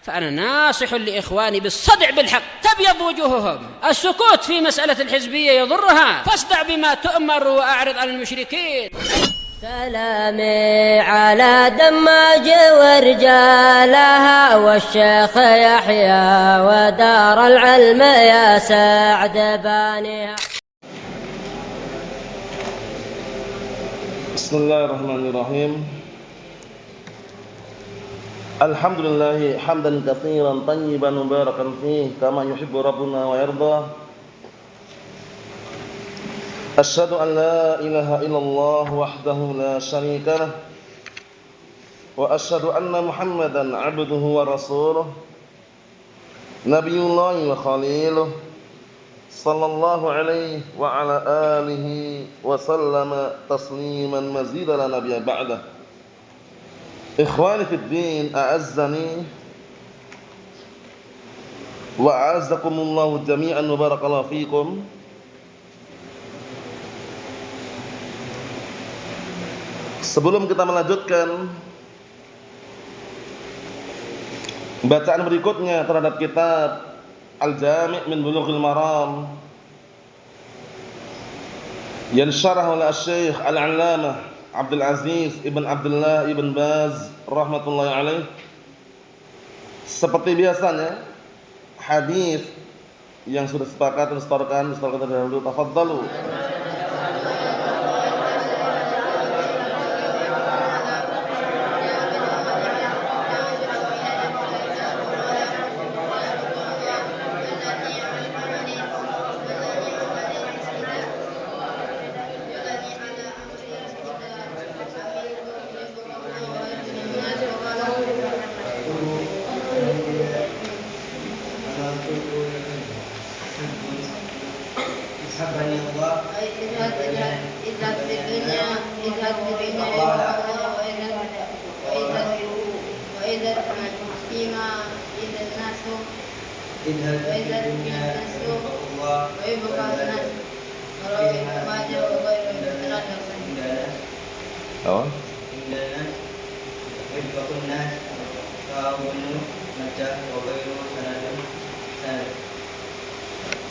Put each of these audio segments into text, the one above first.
فأنا ناصح لإخواني بالصدع بالحق تبيض وجوههم. السكوت في مسألة الحزبية يضرها، فاصدع بما تؤمر وأعرض عن المشركين. سلامي على دماج ورجالها والشيخ يحيى ودار العلم يا سعد بانيها. بسم الله الرحمن الرحيم. الحمد لله حمدا كثيرا طيبا مباركا فيه كما يحب ربنا ويرضى. أشهد أن لا إله إلا الله وحده لا شريك له وأشهد أن محمدا عبده ورسوله نبي الله وخليله صلى الله عليه وعلى آله وسلم تسليما مزيدا لا نبي بعده. إخواني في الدين أعزني وأعزكم الله جميعا وبارك الله فيكم. Sebelum kita melanjutkan bacaan berikutnya terhadap kitab Al-Jami' min Bulughil Maram yang syarah oleh Syekh Al-'Allamah Abdul Aziz Ibn Abdullah Ibn Baz rahmatullahi alaih. Seperti biasanya hadis yang sudah sepakat distorkan terdahulu, tafadhalu.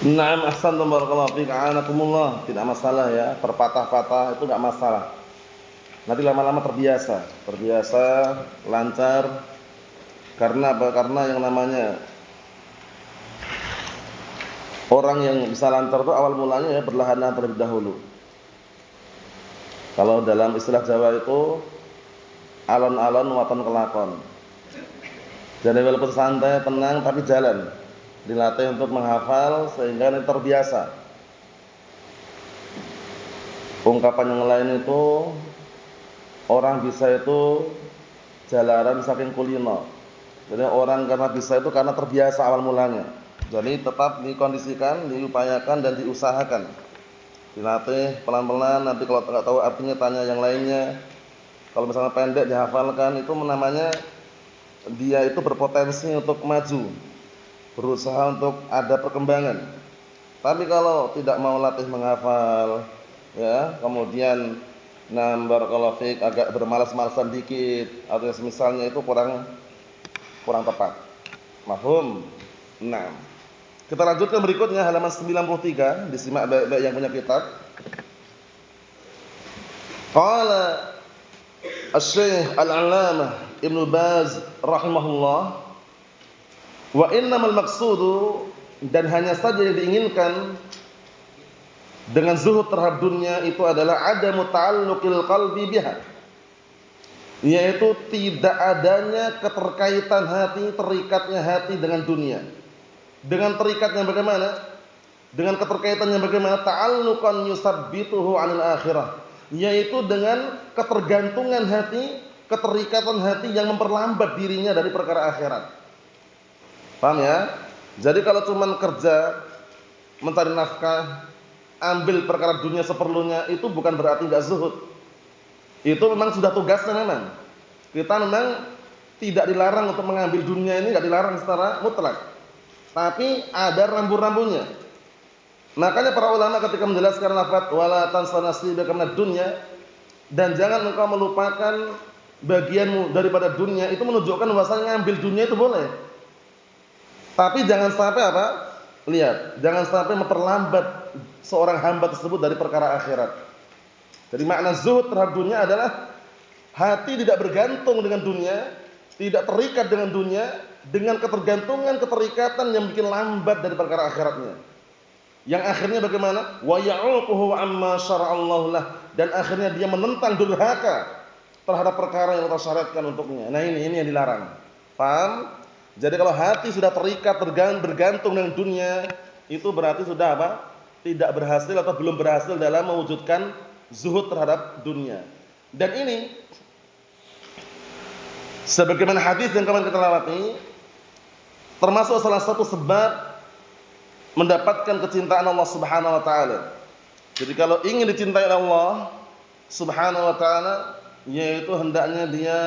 Naam, ahsantum barakallahu fiik, a'anakumullah. Tidak masalah ya, terpatah-patah itu enggak masalah. Nanti lama-lama terbiasa, lancar. Karena apa? Karena yang namanya orang yang bisa lancar itu awal mulanya ya berlahan-lahan terlebih dahulu. Kalau dalam istilah Jawa itu alon-alon waton kelakon. Jadi walaupun santai, tenang tapi jalan. Dilatih untuk menghafal sehingga ini terbiasa. Ungkapan yang lain itu orang bisa itu jalaran saking kulino. Jadi orang karena bisa itu karena terbiasa awal mulanya. Jadi tetap dikondisikan, diupayakan dan diusahakan. Dilatih pelan-pelan, nanti kalau tidak tahu artinya tanya yang lainnya. Kalau misalnya pendek dihafalkan, itu namanya dia itu berpotensi untuk maju, berusaha untuk ada perkembangan. Tapi kalau tidak mau latih menghafal, ya, kemudian barakallahu fiik agak bermalas-malasan dikit atau semisalnya itu kurang tepat. Mafhum? Nah, kita lanjutkan berikutnya halaman 93, disimak baik-baik yang punya kitab. Qala Asy-Syaikh Al-'Allamah Ibnu Baz rahimahullah, wa innamal maqsudu, dan hanya saja yang diinginkan dengan zuhud terhadap dunia itu adalah adamu ta'alluqil qalbi biha, yaitu tidak adanya keterkaitan hati, terikatnya hati dengan dunia. Dengan terikatnya bagaimana? Dengan keterkaitannya bagaimana? Ta'alluqan yusabbituhu 'anil akhirah, yaitu dengan ketergantungan hati, keterikatan hati yang memperlambat dirinya dari perkara akhirat. Paham ya? Jadi kalau cuma kerja mencari nafkah, ambil perkara dunia seperlunya, itu bukan berarti enggak zuhud. Itu memang sudah tugasnya memang. Kita memang tidak dilarang untuk mengambil dunia ini, enggak dilarang secara mutlak. Tapi ada rambu-rambunya. Makanya para ulama ketika menjelaskan lafaz wala tansa nasibaka minad dunya, dan jangan engkau melupakan bagianmu daripada dunia, itu menunjukkan bahwasanya ngambil dunia itu boleh. Tapi jangan sampai apa? Lihat, jangan sampai memperlambat seorang hamba tersebut dari perkara akhirat. Jadi makna zuhud terhadap dunia adalah hati tidak bergantung dengan dunia, tidak terikat dengan dunia, dengan ketergantungan, keterikatan yang bikin lambat dari perkara akhiratnya. Yang akhirnya bagaimana? Wa ya'uquhu amma syara'allahu lah, dan akhirnya dia menentang, durhaka terhadap perkara yang Allah syariatkan untuknya. Nah, ini yang dilarang. Paham? Jadi kalau hati sudah terikat, bergantung dengan dunia, itu berarti sudah apa? Tidak berhasil atau belum berhasil dalam mewujudkan zuhud terhadap dunia. Dan ini sebagaimana hadis yang kemarin kita lewati, termasuk salah satu sebab mendapatkan kecintaan Allah Subhanahu wa taala. Jadi kalau ingin dicintai Allah Subhanahu wa taala, yaitu hendaknya dia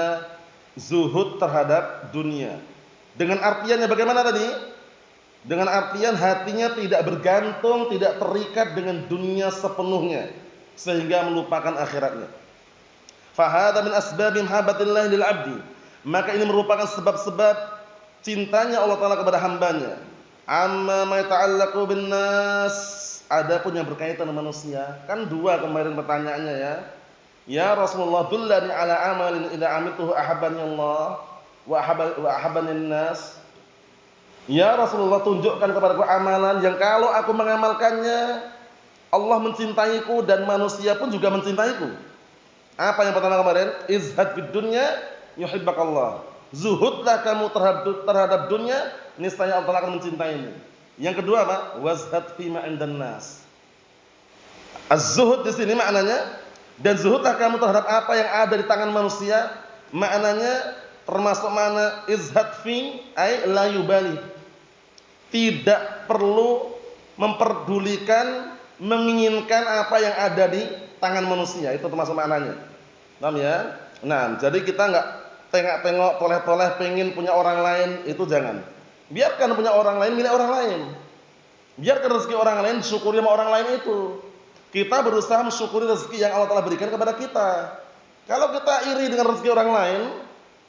zuhud terhadap dunia. Dengan artiannya bagaimana tadi? Dengan artian hatinya tidak bergantung, tidak terikat dengan dunia sepenuhnya sehingga melupakan akhiratnya. Fa hadza min asbabi mahabbatillah lil 'abdi. Maka ini merupakan sebab-sebab cintanya Allah Taala kepada hambanya. Amma ma ta'allaqu bin nas, adapun yang berkaitan dengan manusia. Kan dua kemarin pertanyaannya ya. Ya Rasulullah, dullani ala amalin idza amiltuhu ahabbani Allah wa ahabbani nas. Ya Rasulullah, tunjukkan kepadaku amalan yang kalau aku mengamalkannya Allah mencintaiku dan manusia pun juga mencintaiku. Apa yang pertama kemarin? Izhad fid dunya yuhibbakallah. Zuhudlah kamu terhadap dunia, niscaya Allah akan mencintaimu. Yang kedua apa? Wazhad fima 'indan nas. Az-zuhud di sini maknanya, dan zuhudlah kamu terhadap apa yang ada di tangan manusia, maknanya termasuk mana izhad fi ay la yubali. Tidak perlu memperdulikan, menginginkan apa yang ada di tangan manusia, itu termasuk maknanya. Paham ya? Nah, jadi kita enggak tengok-tengok, toleh-toleh pengen punya orang lain, itu jangan. Biarkan punya orang lain, milik orang lain. Biarkan rezeki orang lain disyukuri sama orang lain itu. Kita berusaha mensyukuri rezeki yang Allah Taala berikan kepada kita. Kalau kita iri dengan rezeki orang lain,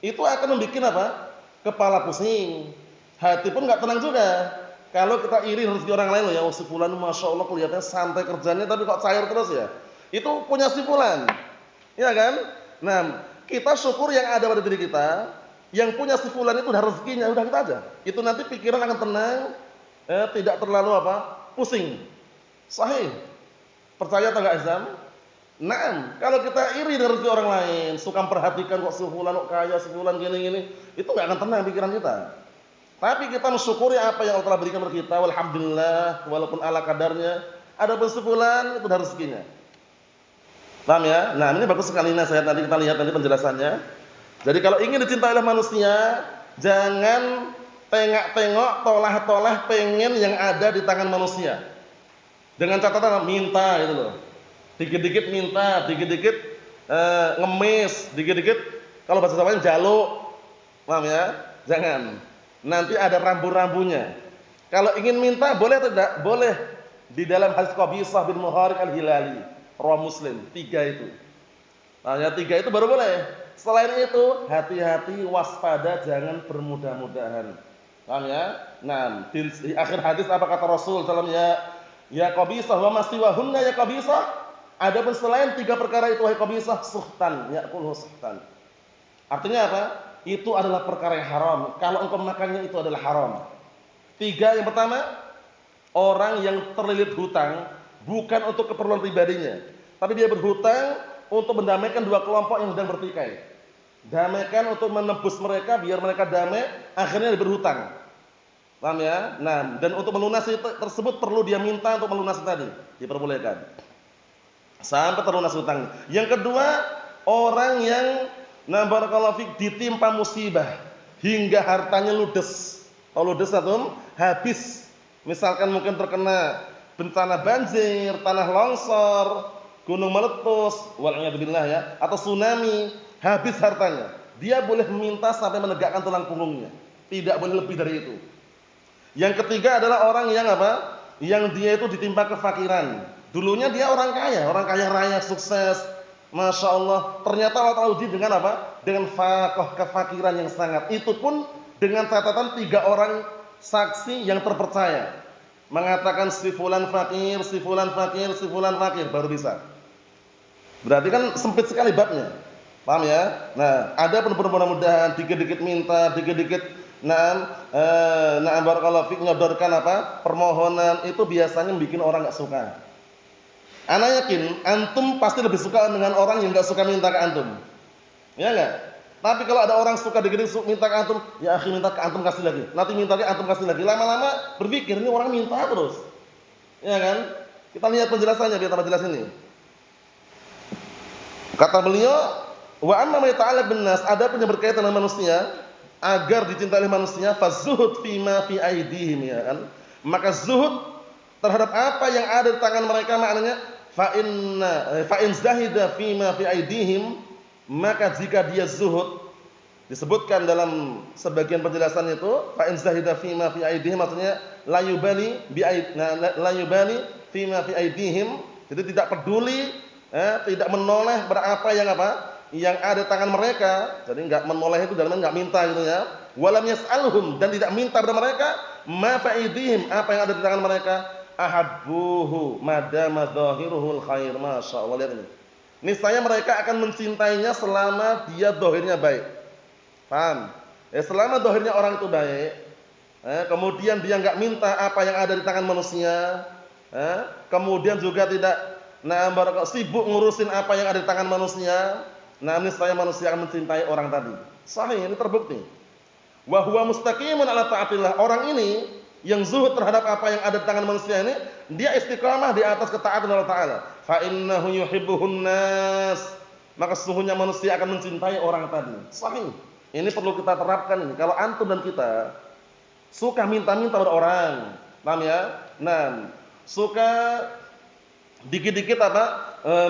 itu akan membuat apa? Kepala pusing. Hati pun enggak tenang juga. Kalau kita iri rezeki orang lain, loh ya, si fulan Masya Allah kelihatannya santai kerjanya tapi kok cair terus ya. Itu punya si fulan. Ya kan? Nah, kita syukur yang ada pada diri kita. Yang punya si fulan itu udah rezekinya, udah kita aja. Itu nanti pikiran akan tenang, tidak terlalu apa? Pusing. Sahih. Percaya atau enggak, Azam? Naam, kalau kita iri dengan rezeki orang lain, suka memperhatikan kok si fulan kok kaya, si fulan gini-gini, itu enggak akan tenang pikiran kita. Tapi kita mensyukuri apa yang Allah telah berikan kepada kita, walhamdulillah, walaupun ala kadarnya, ada pun si fulan itu udah rezekinya. Paham ya? Nah, ini bagus sekali nasihat, nanti kita lihat nanti penjelasannya. Jadi kalau ingin dicintai oleh manusia, jangan tengok-tengok, tolah-tolah pengen yang ada di tangan manusia. Dengan catatan minta gitu loh. Dikit-dikit minta, dikit-dikit ngemis, dikit-dikit kalau bahasa Jawanya jaluk. Paham ya? Jangan. Nanti ada rambu-rambunya. Kalau ingin minta boleh atau tidak? Boleh. Di dalam hadis Qabisah bin Muharik al-Hilali, Rawi Muslim, 3 itu. Nah, ya 3 itu baru boleh. Selain itu, hati-hati, waspada, jangan bermudah-mudahan. Paham ya? Nah, di akhir hadis apa kata Rasul sallallahu alaihi wasallam, ya Qabisah wa masiwahunna ya Qabisah. Adapun selain 3 perkara itu wahai Qabisah, suhtan, ya'kulhu suhtan. Artinya apa? Itu adalah perkara yang haram. Kalau engkau makannya itu adalah haram. 3 yang pertama, orang yang terlilit hutang bukan untuk keperluan pribadinya, tapi dia berhutang untuk mendamaikan 2 kelompok yang sedang bertikai. Damaikan untuk menebus mereka biar mereka damai, akhirnya dia berhutang. Paham ya? Nah, dan untuk melunasi tersebut perlu dia minta untuk melunasi tadi, diperbolehkan. Sampai terlunas hutang. Yang kedua, orang yang barakallahu fik ditimpa musibah hingga hartanya ludes. Kalau ludes atau habis. Misalkan mungkin terkena bencana banjir, tanah longsor, gunung meletus, wal'iyadzubillah ya, atau tsunami, habis hartanya. Dia boleh meminta sampai menegakkan tulang punggungnya. Tidak boleh lebih dari itu. Yang ketiga adalah orang yang apa? Yang dia itu ditimpa kefakiran. Dulunya dia orang kaya raya, sukses, Masya Allah. Ternyata Allah Ta'ala uji dengan apa? Dengan kefakiran yang sangat. Itu pun dengan catatan 3 orang saksi yang terpercaya. Mengatakan si fulan fakir, si fulan fakir, si fulan fakir baru bisa. Berarti kan sempit sekali babnya. Paham ya? Nah, ada pun mudah-mudahan dikit-dikit minta, dikit-dikit barakallahu fik nyodorkan apa? Permohonan itu biasanya bikin orang enggak suka. Ana yakin antum pasti lebih suka dengan orang yang enggak suka minta ke antum. Ya enggak? Tapi kalau ada orang suka dikit-dikit minta ke antum, ya akhi minta ke antum kasih lagi. Nanti minta ke antum kasih lagi. Lama-lama berpikir ini orang minta terus. Ya kan? Kita lihat penjelasannya biar tambah jelas ini. Kata beliau, wa amma ma yata'allaq bin nas, ada pun yang berkaitan dengan manusia agar dicintai oleh manusia, fazuhud fima fi aidihim, ya kan? Maka zuhud terhadap apa yang ada di tangan mereka, maknanya fa in zahida fima fi aidihim, maka jika dia zuhud, disebutkan dalam sebagian penjelasan itu fa in zahida fima fi aidihim, maksudnya la yubali fima fi aidihim, jadi tidak peduli, tidak menoleh berapa yang ada di tangan mereka. Jadi enggak menoleh itu dalamnya enggak minta gitu ya. Walam yas'alhum, dan tidak minta kepada mereka ma fa aidihim, apa yang ada di tangan mereka, ahabbuhu madama zahiruhul khair. Masyaallah, lihat ini. Niscaya mereka akan mencintainya selama dia zahirnya baik. Paham? Selama zahirnya orang itu baik, kemudian dia enggak minta apa yang ada di tangan manusia, kemudian juga tidak sibuk ngurusin apa yang ada di tangan manusia, niscaya manusia akan mencintai orang tadi. Sahih, ini terbukti. Wa huwa mustaqimun ala taatillah. Orang ini yang zuhud terhadap apa yang ada di tangan manusia ini, dia istiqamah di atas ketaatan Allah Taala. Fa innahu yuhibbuhun nas, maka sesungguhnya manusia akan mencintai orang tadi. Sahih. Ini perlu kita terapkan ini. Kalau antum dan kita suka minta-minta pada orang, paham ya? Nah, suka dikit-dikit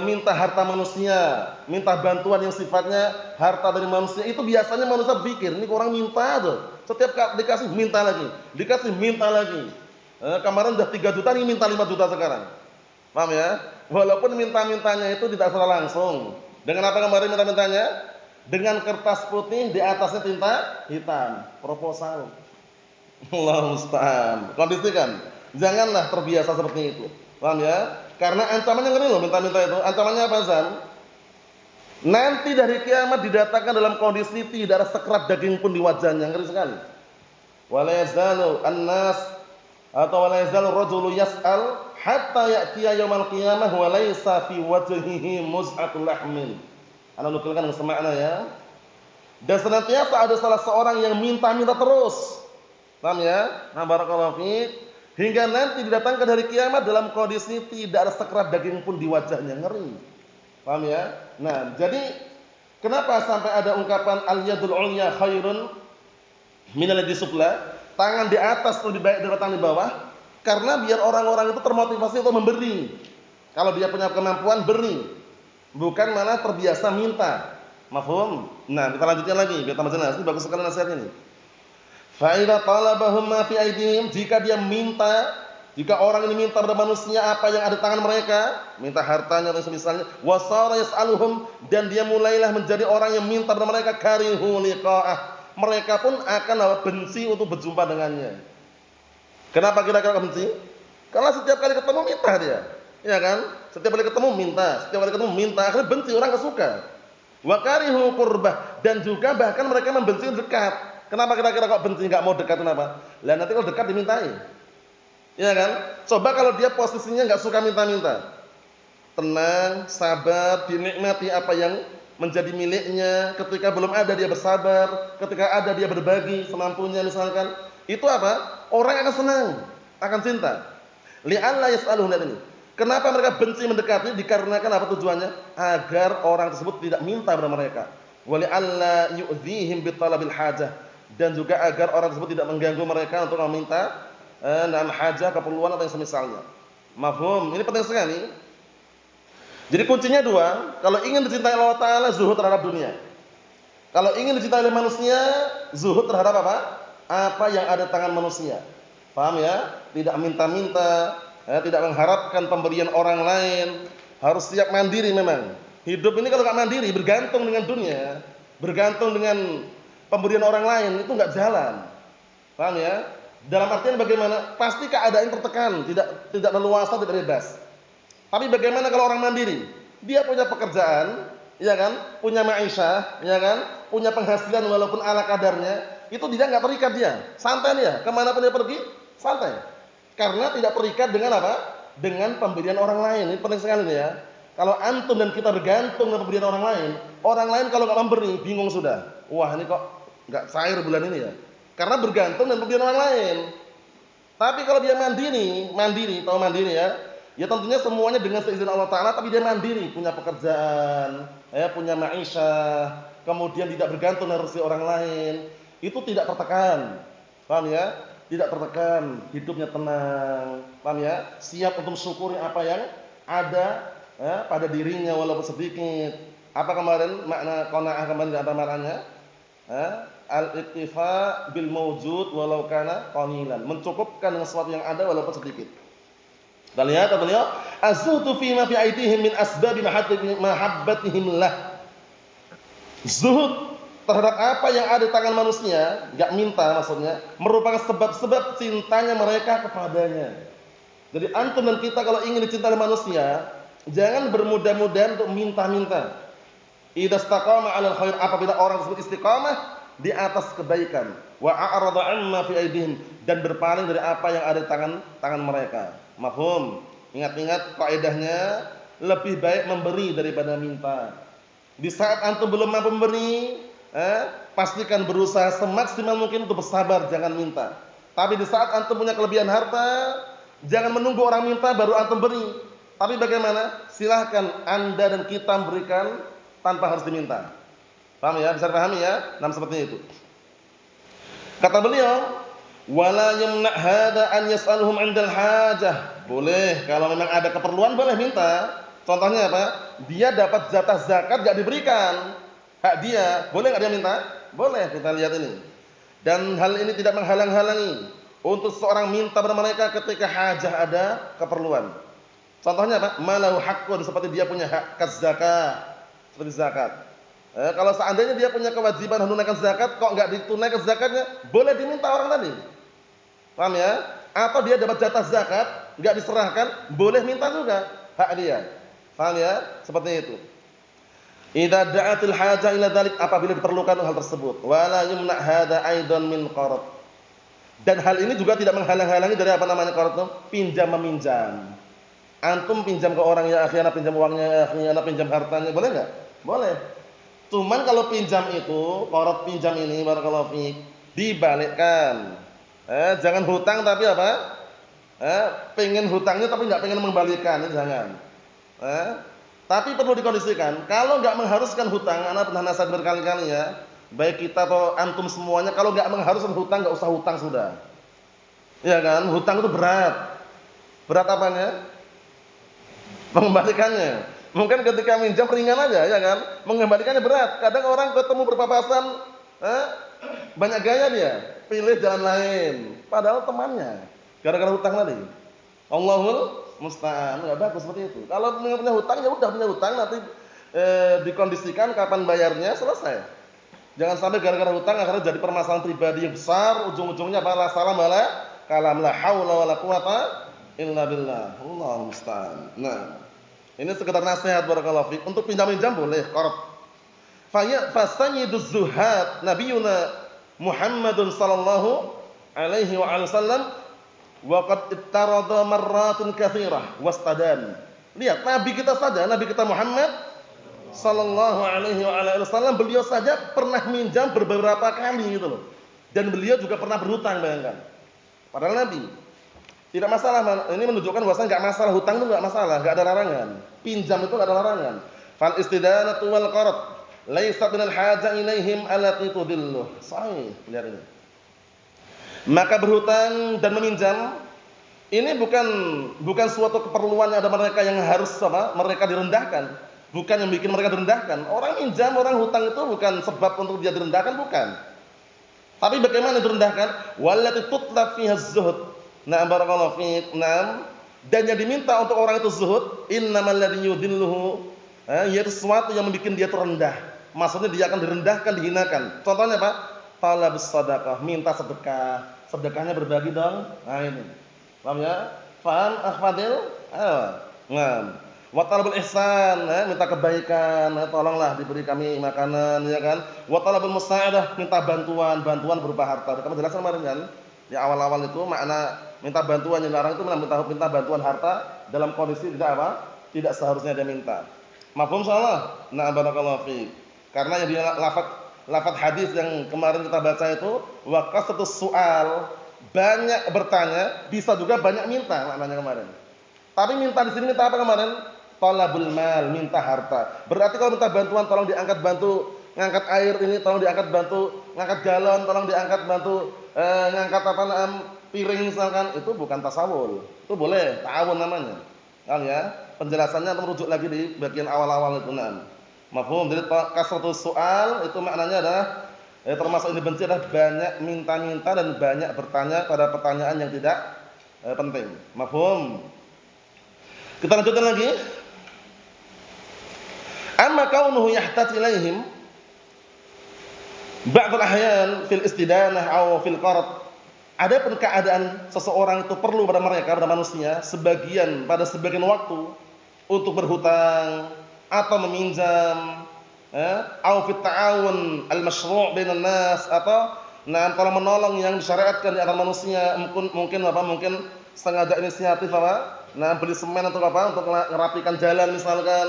minta harta manusia, minta bantuan yang sifatnya harta dari manusia, itu biasanya manusia berpikir, ini orang minta tuh. Setiap dikasih minta lagi, dikasih minta lagi. Kemarin udah 3 juta, ini minta 5 juta sekarang. Paham ya? Walaupun minta-mintanya itu tidak secara langsung. Dengan apa kemarin minta-mintanya? Dengan kertas putih di atasnya tinta hitam, proposal. Allah musta'an. Kondisikan, janganlah terbiasa seperti itu. Paham ya? Karena ancamannya ngeri loh minta-minta itu. Ancamannya apa, Zan? Nanti dari kiamat didatangkan dalam kondisi tidak ada sekerat daging pun di wajahnya. Ngeri sekali. Wala yazalu an-nas atau wala yazalu rajulu yas'al hatta ya'tiya yaumil qiyamah wa laysa fi wajhihi muz'atul lahmin. Ana nukilkan semakna ya. Dan senantiasa ada salah seorang yang minta-minta terus. Paham ya? Nah, barakallahu fiik. Hingga nanti didatangkan dari kiamat dalam kondisi tidak ada sekerat daging pun di wajahnya. Ngeri. Paham ya? Nah, jadi kenapa sampai ada ungkapan al-yadul ulya khairun minal yadi sufla? Tangan di atas lebih baik daripada tangan di bawah. Karena biar orang-orang itu termotivasi untuk memberi. Kalau dia punya kemampuan, beri. Bukan malah terbiasa minta. Mafhum? Nah, kita lanjutkan lagi biar tambah jelas. Ini bagus sekali nasihatnya nih. Fa idza talabahum ma fi aydihim, jika dia minta, jika orang ini minta pada manusia apa yang ada di tangan mereka, minta hartanya atau semisalnya, wasara yas'aluhum, dan dia mulailah menjadi orang yang minta pada mereka, karihu liqa'ah, mereka pun akan benci untuk berjumpa dengannya. Kenapa kira-kira benci? Karena setiap kali ketemu minta dia. Ya kan? Setiap kali ketemu minta, setiap kali ketemu minta, akhirnya benci, orang enggak suka. Wa karihu qurbah, dan juga bahkan mereka membenci dekat. Kenapa kira-kira kok benci enggak mau dekat, kenapa? Lah nanti kalau dekat dimintai. Ya kan? Coba kalau dia posisinya enggak suka minta-minta. Tenang, sabar, dinikmati apa yang menjadi miliknya. Ketika belum ada dia bersabar, ketika ada dia berbagi semampunya misalkan. Itu apa? Orang akan senang, akan cinta. Li'alla yas'aluhu, lihat ini. Kenapa mereka benci mendekati? Dikarenakan apa tujuannya? Agar orang tersebut tidak minta kepada mereka. Wa li'alla yu'dzihim bi talabil hajah, dan juga agar orang tersebut tidak mengganggu mereka untuk meminta hajah, keperluan atau yang semisalnya. Mafhum? Ini penting sekali. Jadi kuncinya 2, kalau ingin dicintai Allah Ta'ala, zuhud terhadap dunia. Kalau ingin dicintai oleh manusia, zuhud terhadap apa? Apa yang ada di tangan manusia. Paham ya? Tidak minta-minta, tidak mengharapkan pemberian orang lain, harus siap mandiri memang. Hidup ini kalau enggak mandiri, bergantung dengan dunia, bergantung dengan pemberian orang lain, itu enggak jalan. Paham ya? Dalam artian bagaimana? Pasti keadaan tertekan, tidak leluasa, tidak bebas. Tapi bagaimana kalau orang mandiri? Dia punya pekerjaan, ya kan? Punya ma'isyah, ya kan? Punya penghasilan walaupun ala kadarnya, itu dia nggak terikat dia. Santai dia, kemana pun dia pergi, santai. Karena tidak terikat dengan apa? Dengan pemberian orang lain. Ini penting sekali nih ya. Kalau antum dan kita bergantung dengan pemberian orang lain kalau nggak memberi, bingung sudah. Wah, ini kok nggak cair bulan ini ya. Karena bergantung dengan pemberian orang lain. Tapi kalau dia mandiri, tahu mandiri ya? Ya tentunya semuanya dengan seizin Allah Ta'ala, tapi dia mandiri, punya pekerjaan, ya, punya ma'isyah, kemudian tidak bergantung dengan rezeki orang lain, itu tidak tertekan, paham ya? Tidak tertekan, hidupnya tenang, paham ya? Siap untuk syukuri apa yang ada ya, pada dirinya walaupun sedikit. Apa kemarin makna qanaah kemarin apa maknanya? Al-iktifa bil mawjud walau kana qalilan, mencukupkan dengan sesuatu yang ada walaupun sedikit. Kita lihat apa beliau? Az-zuhdu fi ma fi aidihim min asbabi mahabbatihim lah. Zuhud terhadap apa yang ada di tangan manusia, enggak minta maksudnya, merupakan sebab-sebab cintanya mereka kepadanya. Jadi antum dan kita kalau ingin dicintai oleh manusia, jangan bermudah-mudahan untuk minta-minta. Idza istaqama 'alal khair, apabila orang tersebut istiqamah di atas kebaikan, wa a'rada 'amma fi aidihim, dan berpaling dari apa yang ada di tangan mereka. Mafhum? Ingat-ingat kaidahnya, lebih baik memberi daripada minta. Di saat antum belum mampu memberi, pastikan berusaha semaksimal mungkin untuk bersabar, jangan minta. Tapi di saat antum punya kelebihan harta, jangan menunggu orang minta baru antum beri. Tapi bagaimana? Silahkan Anda dan kita memberikan tanpa harus diminta. Paham ya? Bisa dipahami ya? Nah, seperti itu. Kata beliau, wala yamna hada an yas'aluhum 'indal hajah. Boleh kalau memang ada keperluan boleh minta. Contohnya apa? Dia dapat jatah zakat enggak diberikan. Hak dia, boleh enggak dia minta? Boleh, kita lihat ini. Dan hal ini tidak menghalang-halangi untuk seorang minta kepada mereka ketika hajah ada keperluan. Contohnya apa? Malahu haqqun, seperti dia punya hak zakat, seperti zakat. Kalau seandainya dia punya kewajiban menunaikan zakat, kok enggak ditunaikan zakatnya, boleh diminta orang tadi. Paham ya? Atau dia dapat jatah zakat, enggak diserahkan, boleh minta juga, hak dia. Paham ya? Seperti itu. Idza da'atil haja ila dzalik, apabila diperlukan hal tersebut. Wala yumna hadza aidan min qarad. Dan hal ini juga tidak menghalang-halangi dari apa namanya qarad itu? Pinjam meminjam. Antum pinjam ke orang, ya akhi ana pinjam uangnya, ya akhi ana pinjam hartanya, boleh enggak? Boleh. Cuman kalau pinjam itu, qarad pinjam ini barakallahu fiik, dibalikkan. Jangan hutang tapi apa? Pengen hutangnya tapi enggak pengen mengembalikan, jangan. Tapi perlu dikondisikan, kalau enggak mengharuskan hutang, ana pernah nasihat berkali-kali ya, baik kita atau antum semuanya, kalau enggak mengharuskan hutang, enggak usah hutang sudah. Ya kan? Hutang itu berat. Berat apanya? Mengembalikannya. Mungkin ketika minjam ringan aja, ya kan? Mengembalikannya berat. Kadang orang ketemu berpapasan, banyak gaya dia, pilih jalan lain, padahal temannya, gara-gara hutang tadi. Allahul musta'an, enggak bagus seperti itu. Kalau punya hutang ya udah punya hutang, nanti dikondisikan kapan bayarnya, selesai. Jangan sampai gara-gara hutang akhirnya jadi permasalahan pribadi yang besar, ujung-ujungnya apa? La salam wala kalam, la haula wala quwata illa billah. Allahul musta'an. Nah, ini sekedar nasihat barakallahu fiik, untuk pinjam-pinjam boleh, qarad. Fa sayyiduz zuhad nabiyuna Muhammadun sallallahu alaihi wa sallam wa qad ittarada marratun katsirah wastadan. Lihat nabi kita saja, nabi kita Muhammad sallallahu alaihi wa sallam, beliau saja pernah minjam beberapa kali gitu loh. Dan beliau juga pernah berhutang, bayangkan. Padahal nabi. Tidak masalah, ini menunjukkan bahwasanya enggak masalah, hutang itu enggak masalah, enggak ada larangan. Pinjam itu enggak ada larangan. Fal istidanatu wal qarad laysat minal haja ilaihim allati tudillu. Sahih, lihat ini. Maka berhutang dan meminjam ini bukan suatu keperluan yang ada mereka yang harus apa? Mereka direndahkan. Bukan yang bikin mereka direndahkan. Orang minjam, orang hutang itu bukan sebab untuk dia direndahkan, bukan. Tapi bagaimana direndahkan? Wallati tutlab fiha az-zuhd. Nah, barakallahu fiik. Nah, dan yang diminta untuk orang itu zuhud, innamal ladzi yudilluhu, yaitu sesuatu yang membuat dia terendah. Maksudnya dia akan direndahkan, dihinakan. Contohnya apa? talabus shadaqah, minta sedekah. Sedekahnya berbagi dong. Nah ini. Paham ya? Faham akhfadil? Ayo. Nah, wa talabul ihsan, minta kebaikan, tolonglah diberi kami makanan, ya kan? Wa talabul musa'adah, minta bantuan berupa harta. Kamu jelaskan kemarin kan? Di awal-awal itu makna minta bantuan yang dilarang itu minta bantuan harta dalam kondisi tidak apa? Tidak seharusnya dia minta. Mafhum insyaallah? Na'am barakallahu fiik. Karena yang di lafaz hadis yang kemarin kita baca itu wa qasratus su'al, banyak bertanya, bisa juga banyak minta maknanya kemarin. Tapi minta di sini minta apa kemarin? Talabul mal, minta harta. Berarti kalau minta bantuan tolong diangkat bantu ngangkat air ini, tolong diangkat bantu ngangkat galon, tolong diangkat bantu ngangkat piring misalkan, itu bukan tasawul. Itu boleh, ta'awun namanya. Kan ya? Penjelasannya merujuk lagi di bagian awal-awal itu nan. Mafhum? Jadi kasratus soal itu maknanya adalah termasuk yang dibenci adalah banyak minta-minta dan banyak bertanya pada pertanyaan yang tidak penting. Mafhum? Kita lanjutkan lagi. Amma kaunuhu yahtaj ilaihim ba'd al-ahyan fil istidanah aw fil qard. Adapun keadaan seseorang itu perlu pada mereka, pada manusia, pada sebagian waktu untuk berhutang atau meminjam, aw fit ta'awun al-masyru' bainan nas, atau kalau menolong yang disyariatkan di antara manusia, mungkin sengaja inisiatif beli semen atau untuk ngerapikan jalan misalkan,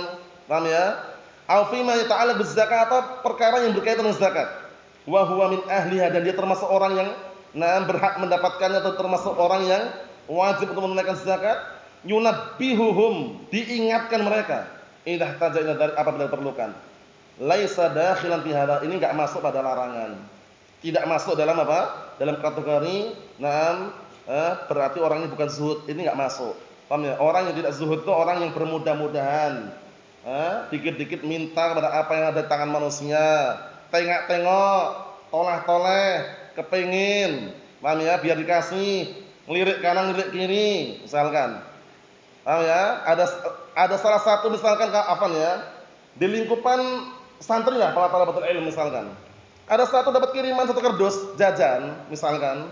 paham ya? Aw fi ma yata'allaq biz-zakat, atau perkara yang berkaitan dengan zakat. Wa huwa min ahliha, dan dia termasuk orang yang berhak mendapatkannya atau termasuk orang yang wajib untuk menunaikan zakat. Yunabbihuhum, diingatkan mereka. Idza taja'ina dari apabila diperlukan. Laisa dakhilan fi hadza, ini enggak masuk pada larangan. Tidak masuk dalam apa? Dalam kategori berarti orang ini bukan zuhud, ini enggak masuk. Paham ya? Orang yang tidak zuhud itu orang yang bermudah-mudahan. Dikit-dikit minta kepada apa yang ada di tangan manusia. Tengok-tengok, tolah-toleh, kepengin, paham ya, biar dikasih, ngelirik kanan, ngelirik kiri, misalkan. Paham ya? Ada salah satu misalkan di lingkupan santri lah, para talabatul ilm misalkan. Ada satu dapat kiriman satu kardus jajan, misalkan.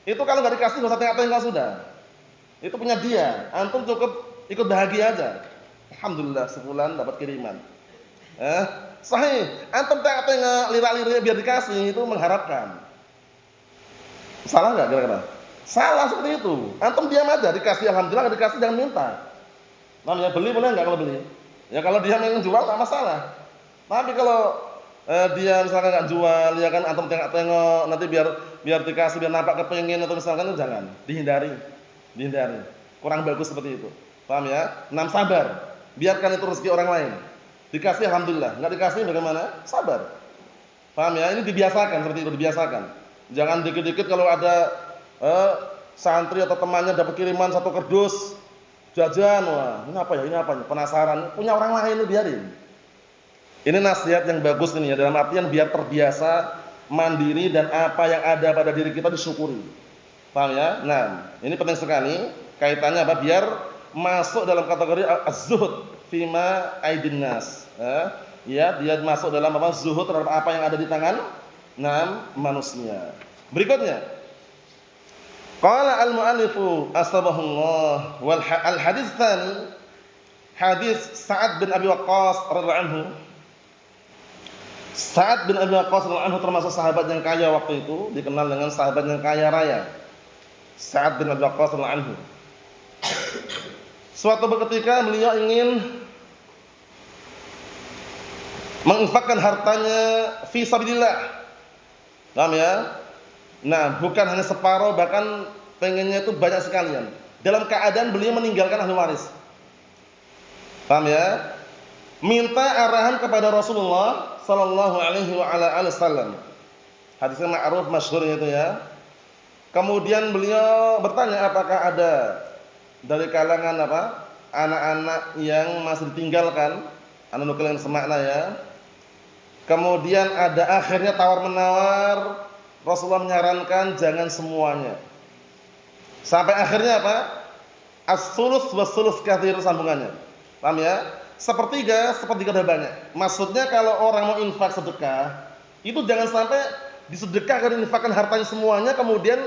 Itu kalau enggak dikasih enggak usah tengok-tengok sudah. Itu punya dia, antum cukup ikut bahagia aja. Alhamdulillah sebulan dapat kiriman. Sahih. Antum tengok-tengok, lirak-lirik biar dikasih, itu mengharapkan. Salah enggak kira-kira? Salah seperti itu. Antum diam aja, dikasih alhamdulillah, enggak dikasih jangan minta. Namanya beli boleh enggak kalau beli? Ya kalau dia yang jual tak masalah. Tapi kalau dia misalkan enggak jual, ya kan antum tengok-tengok, nanti biar dikasih, biar nampak kepengin atau misalkan itu jangan, dihindari. Kurang bagus seperti itu. Paham ya? Sabar. Biarkan itu rezeki orang lain. Dikasih alhamdulillah, enggak dikasih bagaimana? Sabar. Paham ya? Ini dibiasakan seperti itu, dibiasakan. Jangan dikit-dikit kalau ada santri atau temannya dapat kiriman satu kardus jajan, wah, ini apa ya? Penasaran, punya orang lain, lu biarin. Ini nasihat yang bagus ini ya, dalam artian biar terbiasa mandiri dan apa yang ada pada diri kita disyukuri. Paham ya? Nah, ini penting sekali kaitannya apa? Biar masuk dalam kategori az-zuhud fima aidin nas. Ya, dia masuk dalam apa? Zuhud terhadap apa yang ada di tangan manusia. Berikutnya, qala al-mu'allifu asbahullah wal hadits tsani, hadis Sa'ad bin Abi Waqqas radhiyallahu anhu. Sa'ad bin Abi Waqqas radhiyallahu anhu termasuk sahabat yang kaya waktu itu, dikenal dengan sahabat yang kaya raya. Sa'ad bin Abi Waqqas radhiyallahu anhu. Suatu ketika beliau ingin menginfakkan hartanya fi sabilillah. Paham ya? Nah, bukan hanya separuh, bahkan pengennya itu banyak sekalian. Dalam keadaan beliau meninggalkan ahli waris. Paham ya? Minta arahan kepada Rasulullah sallallahu alaihi wa ala alihi wasallam. Hadisnya ma'ruf masyhur itu ya. Kemudian beliau bertanya apakah ada dari kalangan anak-anak yang masih ditinggalkan, anak nukil yang semakna ya. Kemudian ada akhirnya tawar-menawar, Rasulullah menyarankan jangan semuanya. Sampai akhirnya apa? As-sulus was-sulus katsir sambungannya. Paham ya? Sepertiga udah banyak. Maksudnya kalau orang mau infak sedekah, itu jangan sampai disedekahkan, infakkan hartanya semuanya, kemudian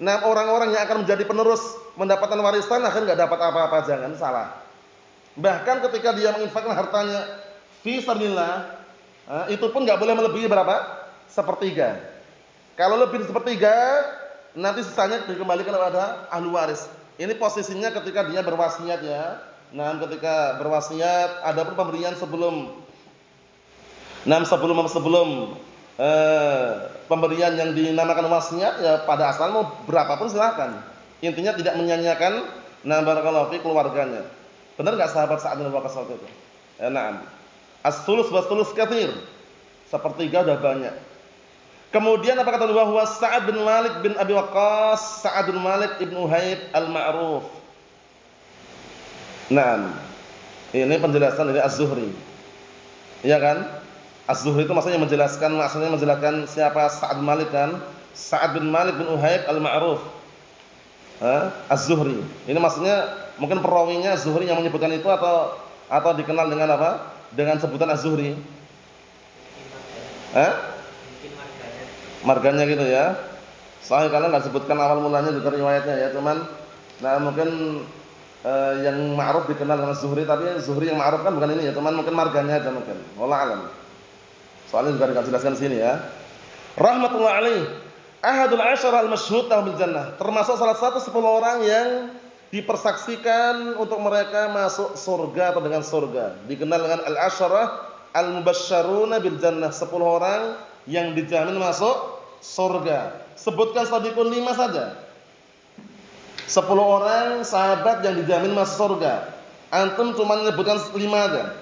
orang-orang yang akan menjadi penerus mendapatkan warisan akhirnya nggak dapat apa-apa, jangan salah. Bahkan ketika dia menginfakkan hartanya fi sabilillah, itu pun nggak boleh melebihi berapa? Sepertiga. Kalau lebih dari sepertiga, nanti sisanya dikembalikan kepada ahli waris. Ini posisinya ketika dia berwasiat ya. Nah, ketika berwasiat, adapun pemberian sebelum pemberian yang dinamakan wasiat ya pada asalnya mau berapapun silakan. Intinya tidak menyanyiakan barakallahu fi keluarganya. Benar enggak sahabat Sa'ad bin Waqqas waktu itu? Na'am. As-sulus was-sulus katsir. Sepertiga udah banyak. Kemudian apa kata bahwa Sa'ad bin Malik bin Abi Waqqas, Sa'ad bin Malik ibn Uhaid al-Ma'ruf. Naam. Ini penjelasan dari Az-Zuhri. Iya kan? Az-Zuhri itu maksudnya menjelaskan siapa Sa'ad bin Malik kan? Sa'ad bin Malik bin Uhaid al-Ma'ruf. Az-Zuhri. Ini maksudnya mungkin perawinya Az-Zuhri yang menyebutkan itu atau dikenal dengan apa? Dengan sebutan Az-Zuhri. Marganya gitu ya. Soalnya kalau nggak sebutkan awal mulanya juga riwayatnya ya, cuman mungkin yang ma'ruf dikenal dengan Zuhri, tapi Zuhri yang ma'ruf kan bukan ini ya, cuman mungkin marganya aja mungkin. Wallahu alam. Soalnya juga enggak jelaskan sini ya. Rahmatullah alaih. Ahadul asyara al-masyhud bil jannah. Termasuk salah satu 10 orang yang dipersaksikan untuk mereka masuk surga atau dengan surga. Dikenal dengan al-asyara al-mubasysyaruna bil jannah, 10 orang yang dijamin masuk surga. Sebutkan shadiqun 5 saja. 10 orang sahabat yang dijamin masuk surga. Antum cuma menyebutkan 5 aja.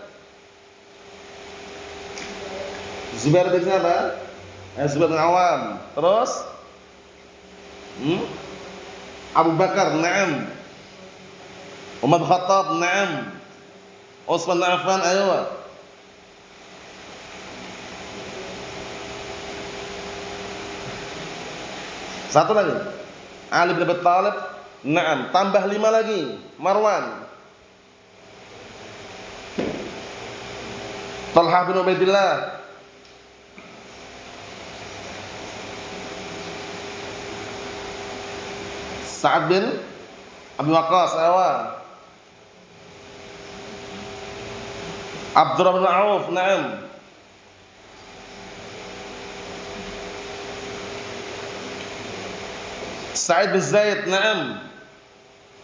Zubair bin siapa? Zubair bin Awam. Terus Abu Bakar, na'am. Umar bin Khattab, na'am. Utsman bin Affan, ayo. Satu lagi. Ali bin Abi Thalib, na'am. Tambah 5 lagi. Marwan. Talha bin Ubaidillah. Sa'ad bin Abi Waqqas, ayo. Abdurrahman bin Auf, na'am. Sa'id bin Zaid, na'am.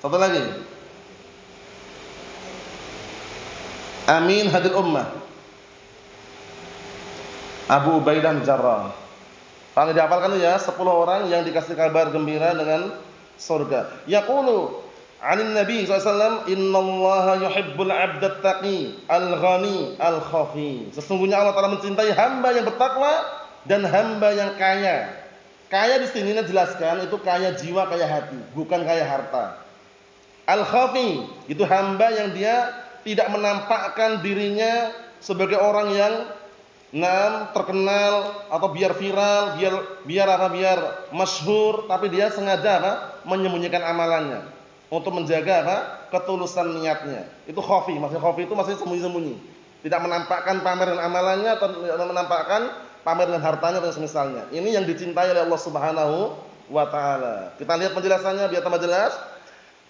Satu lagi. Amin hadil ummah. Abu Ubaidah bin Jarrah. Kalau dihafalkan ya, 10 orang yang dikasih kabar gembira dengan surga. Yaqulu 'anin Nabi sallallahu alaihi wasallam, "Innallaha yuhibbul 'abdat taqi al-ghani al-khafi." Sesungguhnya Allah Taala mencintai hamba yang bertakwa dan hamba yang kaya. Kaya di sini dijelaskan itu kaya jiwa, kaya hati, bukan kaya harta. Al-khafi itu hamba yang dia tidak menampakkan dirinya sebagai orang yang terkenal atau biar viral, biar masyhur, tapi dia sengaja menyembunyikan amalannya untuk menjaga ketulusan niatnya. Itu khafi, maksudnya khafi itu maksudnya sembunyi-sembunyi. Tidak menampakkan pameran amalannya atau menampakkan pamer dengan hartanya dan semisalnya. Ini yang dicintai oleh Allah Subhanahu wa taala. Kita lihat penjelasannya biar tambah jelas.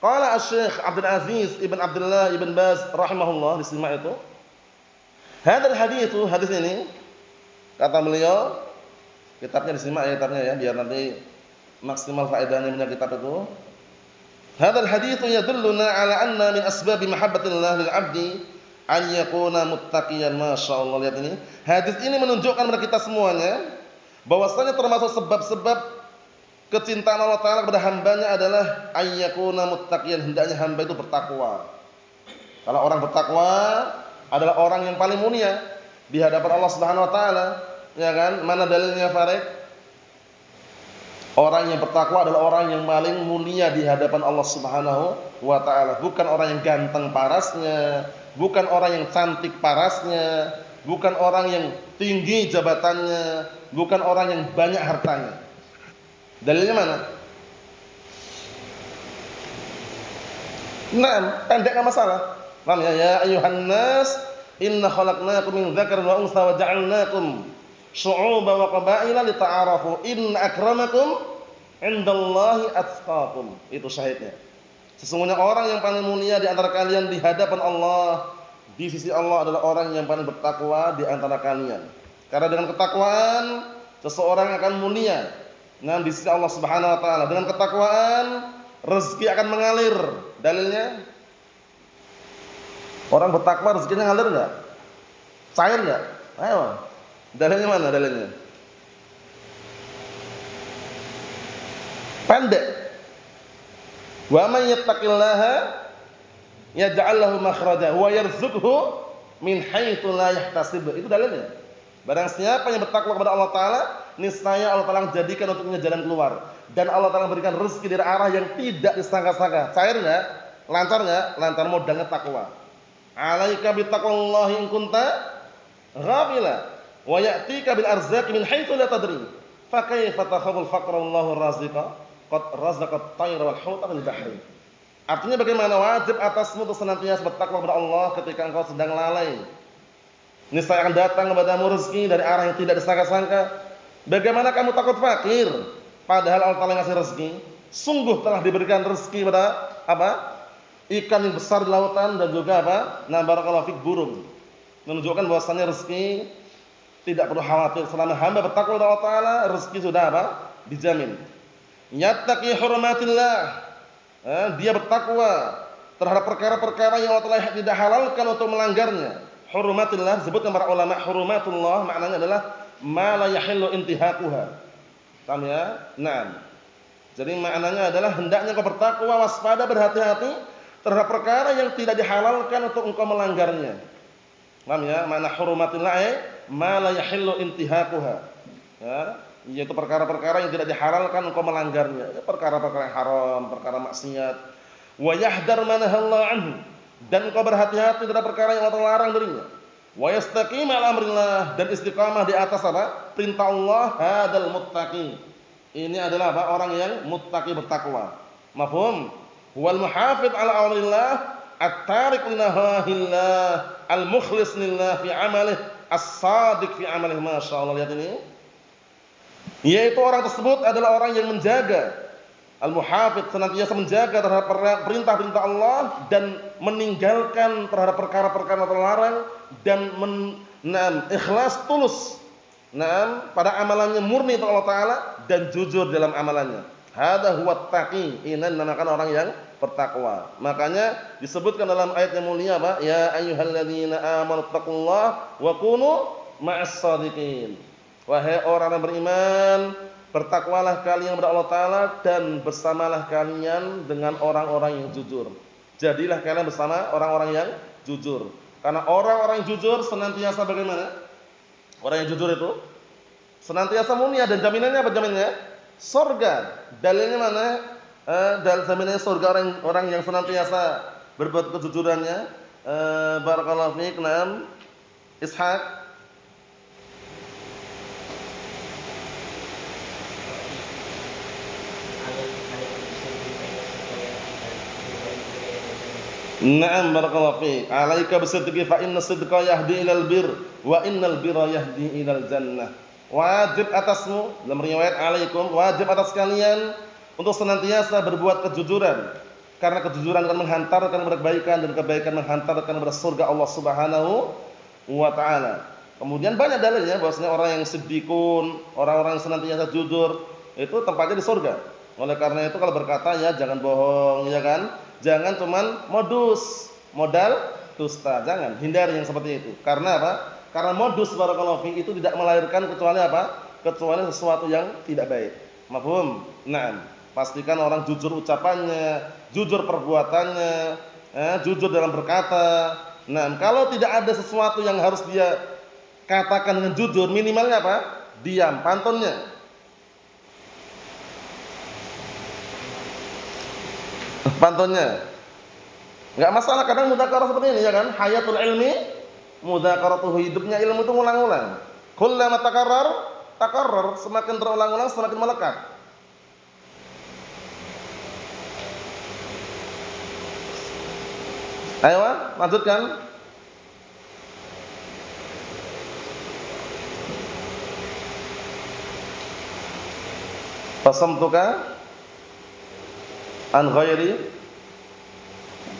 Qala Asy-Syaikh Abdul Aziz Ibn Abdullah Ibn Baz rahimahullah, disimak itu. Hadis ini kata beliau, kitabnya disimak ya, kitabnya ya, biar nanti maksimal faedahnya punya kitab itu. Hadzal hadits yadulluna ala anna min asbabi mahabbatillah lil 'abdi an yakuna muttaqiyan. Masyaallah, lihat ini. Hadis ini menunjukkan kepada kita semuanya bahwasanya termasuk sebab-sebab kecintaan Allah Taala kepada hambanya adalah an yakuna muttaqiyan, hendaknya hamba itu bertakwa. Kalau orang bertakwa adalah orang yang paling mulia di hadapan Allah Subhanahu wa taala, ya kan? Mana dalilnya, Farid? Orang yang bertakwa adalah orang yang paling mulia di hadapan Allah Subhanahu wa taala, bukan orang yang ganteng parasnya, bukan orang yang cantik parasnya, bukan orang yang tinggi jabatannya, bukan orang yang banyak hartanya. Dalilnya mana? Nah, pendek enggak masalah. Paham ya? Ya ayuhan nas, inna khalaqnakum min dzakarin wa untha wa ja'alnakum syu'uban wa qabaila lita'arafu inna akramakum indallahi atqakum. Itu syahidnya. Sesungguhnya orang yang paling mulia di antara kalian di hadapan Allah, di sisi Allah adalah orang yang paling bertakwa di antara kalian. Karena dengan ketakwaan seseorang akan mulia. Nah, di sisi Allah Subhanahu wa taala, dengan ketakwaan rezeki akan mengalir. Dalilnya orang bertakwa rezekinya ngalir enggak? Cair enggak? Ayo. Dalilnya mana dalilnya? Pendek. Wa man yattaqillaha yaj'al lahu makhraja wa yarzuqhu min haitsu la yahtasib. Itu dalilnya. Barang siapa yang bertakwa kepada Allah taala, niscaya Allah taala jadikan untuknya jalan keluar dan Allah taala berikan rezeki dari arah yang tidak disangka-sangka. Cair enggak? Lancar enggak? Lancar, modalnya takwa. Alaika bittaqwallahi in kunta ghafila wa ya'tika bil arzaqi min haitsu la tadri. Fa kaifa takhaful faqra wallahu raziqa qad razaqat tayra wal huta fil bahri. Artinya bagaimana wajib atasmu untuk senantiasa bertakwa kepada Allah ketika engkau sedang lalai. Niscaya akan datang kepadamu rezeki dari arah yang tidak disangka-sangka. Bagaimana kamu takut fakir padahal Allah Taala ngasih rezeki? Sungguh telah diberikan rezeki pada apa? Ikan yang besar di lautan dan juga apa? Nah, barakallahu fik, burung. Menunjukkan bahwasannya rezeki tidak perlu khawatir selama hamba bertakwa kepada Allah Taala, rezeki sudah apa? Dijamin. Yattaqi hurumatillah. Dia bertakwa terhadap perkara-perkara yang Allah Taala tidak halalkan untuk melanggarnya. Hurumatillah disebutkan para ulama, hurumatullah maknanya adalah ma la yahillu intihaquha. Paham ya? Naam. Jadi maknanya adalah hendaknya kau bertakwa, waspada, berhati-hati terhadap perkara yang tidak dihalalkan untuk engkau melanggarnya. Paham ya? Makna hurumatillah ma la yahillu intihaquha. Ya, yaitu perkara-perkara yang tidak dihalalkan engkau melanggarnya. Ya, perkara-perkara yang haram, perkara maksiat. Wa yahdar ma nahallahu anhu. Dan engkau berhati-hati terhadap perkara yang Allah larang darinya. Wa yastaqim ala amrillah, dan istiqamah di atas apa? Perintah Allah, hadzal muttaqi. Ini adalah apa? Orang yang muttaqi, bertakwa. Mafhum? Wal muhafid ala amrillah, at-tariq li nahahillah, al-mukhlis lillah fi amalihi, as-sadiq fi amalihi. Masyaallah, lihat ini. Yaitu orang tersebut adalah orang yang menjaga, al-muhafid, senantiasa menjaga terhadap perintah-perintah Allah dan meninggalkan terhadap perkara-perkara terlarang dan ikhlas, tulus pada amalannya, murni untuk Allah Taala dan jujur dalam amalannya. Hadza huwa taqi. Ini dinamakan orang yang bertakwa. Makanya disebutkan dalam ayat yang mulia apa? Ya ayyuhalladzina amanu taqullaha wa kunu ma'as shadiqin. Wahai orang yang beriman, bertakwalah kalian kepada Allah Ta'ala dan bersamalah kalian dengan orang-orang yang jujur. Jadilah kalian bersama orang-orang yang jujur. Karena orang-orang yang jujur senantiasa bagaimana? Orang yang jujur itu senantiasa mulia, dan jaminannya apa jaminannya? Surga. Dalilnya mana? Dalil jaminannya surga orang yang senantiasa berbuat kejujurannya. Barakallahu fiik. Naam. Ishaq. Na'am, barakallahu fiik. Alaika bisidqi fa inna sidqa yahdi ilal bir wa innal birra yahdi ilal jannah. Wajib atasmu, dalam riwayat alaikum, wajib atas kalian untuk senantiasa berbuat kejujuran. Karena kejujuran akan menghantarkan kepada kebaikan dan kebaikan menghantarkan kepada surga Allah Subhanahu wa taala. Kemudian banyak dalilnya bahwasanya orang yang siddiqun, orang-orang yang senantiasa jujur, itu tempatnya di surga. Oleh karena itu kalau berkata ya jangan bohong, ya kan? Jangan cuman modus, modal dusta. Jangan, hindari yang seperti itu. Karena apa? Karena modus barakallahu fi itu tidak melahirkan kecuali apa? Kecuali sesuatu yang tidak baik. Mafhum? Naam. Pastikan orang jujur ucapannya, jujur perbuatannya, jujur dalam berkata. Nah, kalau tidak ada sesuatu yang harus dia katakan dengan jujur, minimalnya apa? Diam, pantunnya. Pantunnya enggak masalah, kadang mudzakarah seperti ini ya kan, hayatul ilmi mudzakaratuhu, hidupnya ilmu itu ngulang-ulang. Kullama takarrar, semakin terulang-ulang semakin melekat. Ayo lanjutkan. Fasamtuka an ghairi